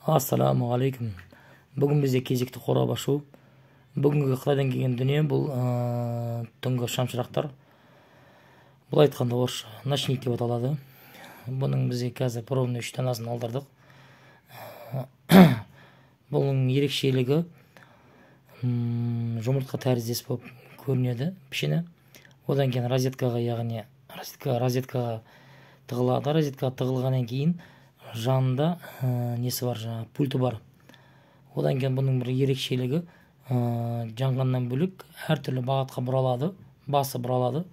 Ассаламу алейкум. Бүгін бізде кезекті қорап ашу. Бүгінгі Қытайдан келген дүние бұл түнгі шамшырақтар. Бұл айтқанда орысша ночник деп аталады. Бұның бізде қазір пробный 3 данасын алдырдық. Бұның ерекшелігі жұмыртқа тәріздес болып көрінеді пішіні. Одан кейін розеткаға, яғни розеткаға тығылады. Розеткаға тығылғаннан кейін жанында несі бар, пульті бар. Одан кейін бұның бір ерекшелігі жанғаннан бөлек әртүрлі бағытқа бұралады, басы бұралады.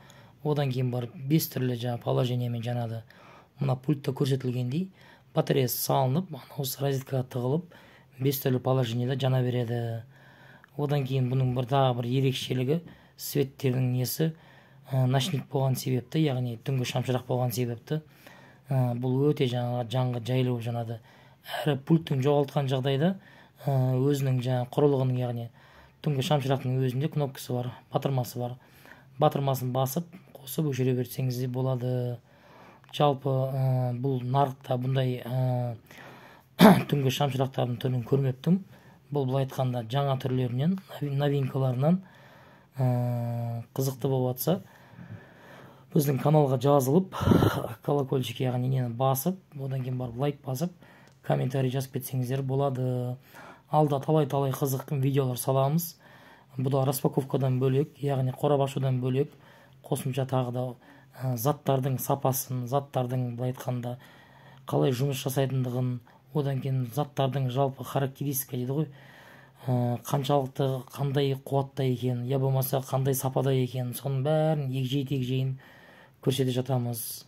Одан кейін бар 5 түрлі положениемен жанады. Мына пультта көрсетілгендей батареясы салынып, осы розеткаға тығылып 5 түрлі положениеде жана береді. Одан кейін бұның бір ерекшелігі светтердің несі ночник болған себепті, яғни түнгі шамшырақ болған себепті бұл өте жанға жайлы болып жанады. Әрі пульттің жоғалтқан жағдайда өзінің құрылғының, яғни түнгі шамшырақтың өзінде кнопкасы бар, батырмасы бар. Батырмасын басып, қосып өшіре берсеңіз де болады. Жалпы бұл нарықта бұндай түнгі шамшырақтардың түрін көрмеппін. Бұл айтқанда жаңа түрлерінен, новинкаларынан қызықты болып жатса, біздің каналға жазылып, колокольчик, яғни нені басып, одан кейін барып лайк басып, комментарий жазып кетсеңіздер болады. Алда талай қызық видеолар саламыз. Бұда распаковкадан бөлек, яғни қорап ашудан бөлек, қосымша тағы да заттардың сапасын, заттардың айтқанда қалай жұмыс жасайтындығын, одан кейін заттардың жалпы характеристика дейді ғой, қаншалықты қандай қуатта екен, я болмаса қандай сапада екен, соның бәрін егжей-тегжейін көрсете жатамыз.